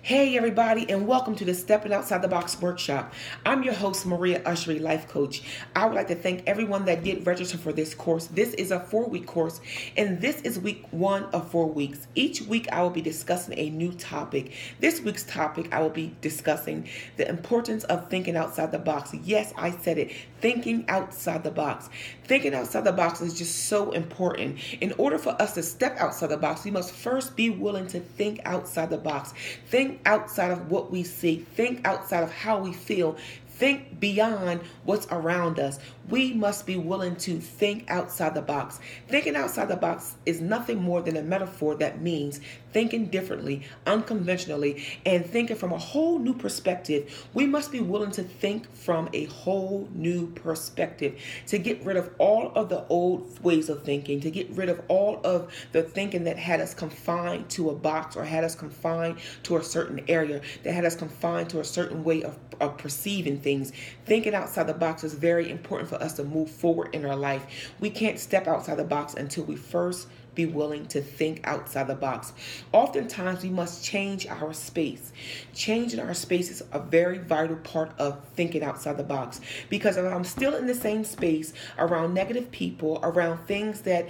Hey everybody, and welcome to the Stepping Outside the Box workshop. I'm your host, Maria Ushery, life coach. I would like to thank everyone that did register for this course. This is a 4-week course, and this is week 1 of 4 weeks. Each week I will be discussing a new topic. This week's topic I will be discussing the importance of thinking outside the box. Yes, I said it, thinking outside the box. Thinking outside the box is just so important. In order for us to step outside the box, we must first be willing to think outside the box. Think outside of what we see. Think outside of how we feel. Think beyond what's around us. We must be willing to think outside the box. Thinking outside the box is nothing more than a metaphor that means thinking differently, unconventionally, and thinking from a whole new perspective. We must be willing to think from a whole new perspective, to get rid of all of the old ways of thinking, to get rid of all of the thinking that had us confined to a box or had us confined to a certain area, that had us confined to a certain way of perceiving things. Thinking outside the box is very important for us to move forward in our life. We can't step outside the box until we first be willing to think outside the box. Oftentimes, we must change our space. Changing our space is a very vital part of thinking outside the box, because if I'm still in the same space around negative people, around things that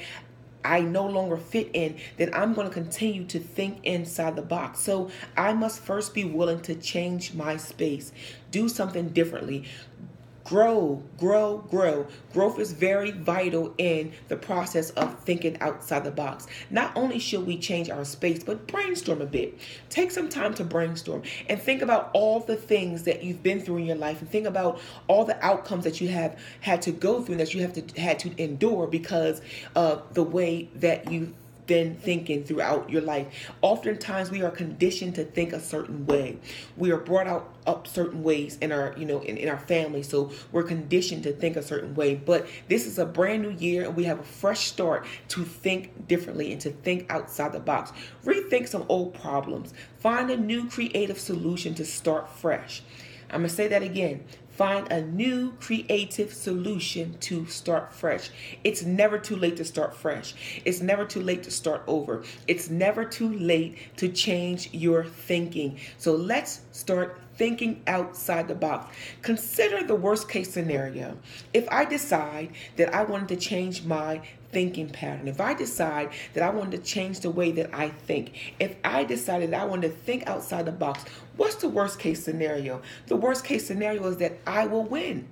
I no longer fit in, then I'm going to continue to think inside the box. So I must first be willing to change my space, do something differently. Grow. Growth is very vital in the process of thinking outside the box. Not only should we change our space, but brainstorm a bit. Take some time to brainstorm and think about all the things that you've been through in your life, and think about all the outcomes that you have had to go through, that you had to endure because of the way that you been thinking throughout your life. Oftentimes we are conditioned to think a certain way. We are brought up certain ways in our, in our family. So we're conditioned to think a certain way. But this is a brand new year, and we have a fresh start to think differently and to think outside the box. Rethink some old problems. Find a new creative solution to start fresh. I'm going to say that again. Find a new creative solution to start fresh. It's never too late to start fresh. It's never too late to start over. It's never too late to change your thinking. So let's start thinking outside the box. Consider the worst case scenario. If I decide that I wanted to change my thinking pattern, if I decide that I wanted to change the way that I think, if I decided that I wanted to think outside the box, what's the worst case scenario? The worst case scenario is that I will win.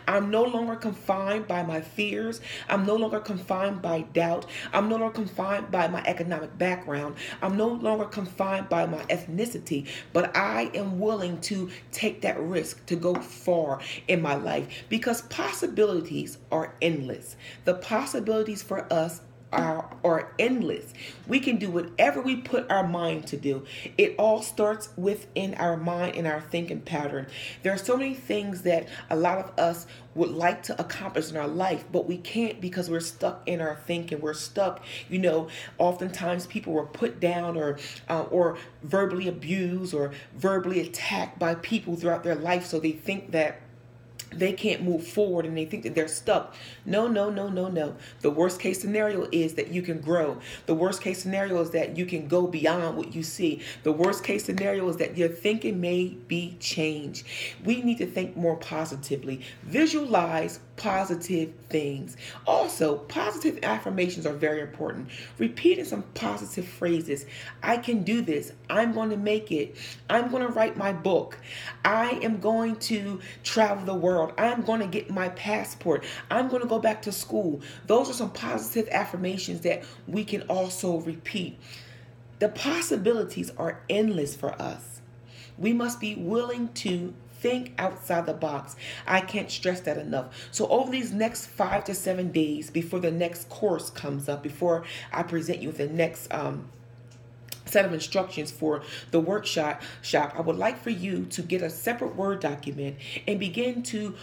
I'm no longer confined by my fears. I'm no longer confined by doubt. I'm no longer confined by my economic background. I'm no longer confined by my ethnicity, but I am willing to take that risk to go far in my life, because possibilities are endless. The possibilities for us are endless. We can do whatever we put our mind to do. It all starts within our mind and our thinking pattern. There are so many things that a lot of us would like to accomplish in our life, but we can't because we're stuck in our thinking. We're stuck, oftentimes people were put down or verbally abused or verbally attacked by people throughout their life, so they think that they can't move forward and they think that they're stuck. No. The worst case scenario is that you can grow. The worst case scenario is that you can go beyond what you see. The worst case scenario is that your thinking may be changed. We need to think more positively. Visualize positive things. Also, positive affirmations are very important. Repeating some positive phrases. I can do this. I'm going to make it. I'm going to write my book. I am going to travel the world. I'm going to get my passport. I'm going to go back to school. Those are some positive affirmations that we can also repeat. The possibilities are endless for us. We must be willing to think outside the box. I can't stress that enough. So over these next 5 to 7 days before the next course comes up, before I present you with the next set of instructions for the workshop, I would like for you to get a separate Word document and begin to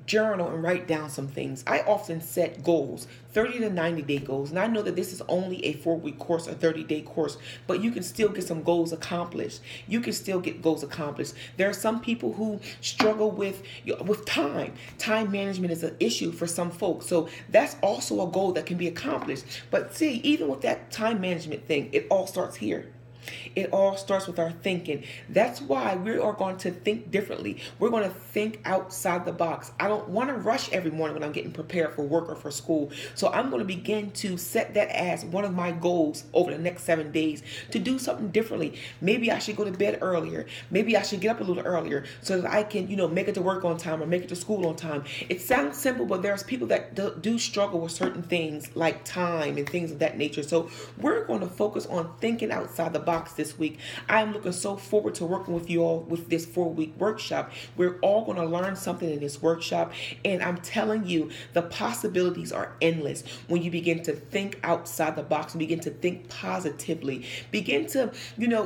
journal and write down some things. I often set goals, 30 to 90 day goals. And I know that this is only a 4-week course, a 30-day course, but you can still get some goals accomplished. You can still get goals accomplished. There are some people who struggle with time. Time management is an issue for some folks. So that's also a goal that can be accomplished. But see, even with that time management thing, it all starts here. It all starts with our thinking. That's why we are going to think differently. We're going to think outside the box. I don't want to rush every morning when I'm getting prepared for work or for school. So I'm going to begin to set that as one of my goals over the next 7 days to do something differently. Maybe I should go to bed earlier. Maybe I should get up a little earlier so that I can, make it to work on time or make it to school on time. It sounds simple, but there's people that do struggle with certain things like time and things of that nature. So we're going to focus on thinking outside the box this week. I'm looking so forward to working with you all with this 4-week workshop. We're all going to learn something in this workshop, and I'm telling you, the possibilities are endless when you begin to think outside the box and begin to think positively. Begin to,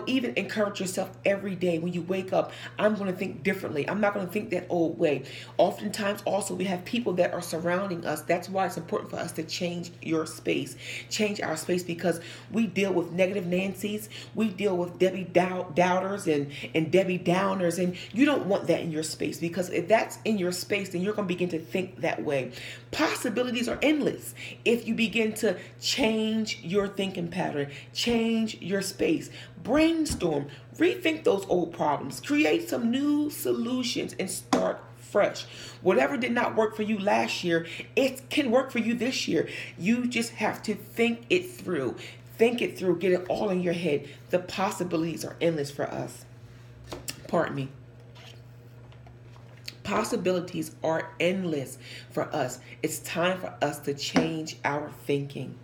even encourage yourself every day when you wake up. I'm going to think differently. I'm not going to think that old way. Oftentimes, also, we have people that are surrounding us. That's why it's important for us to change change our space, because we deal with negative Nancy's. We deal with Debbie doubters and Debbie downers, and you don't want that in your space, because if that's in your space, then you're going to begin to think that way. Possibilities are endless if you begin to change your thinking pattern, change your space, brainstorm, rethink those old problems, create some new solutions, and start fresh. Whatever did not work for you last year, it can work for you this year. You just have to think it through. Think it through. Get it all in your head. The possibilities are endless for us. Pardon me. Possibilities are endless for us. It's time for us to change our thinking.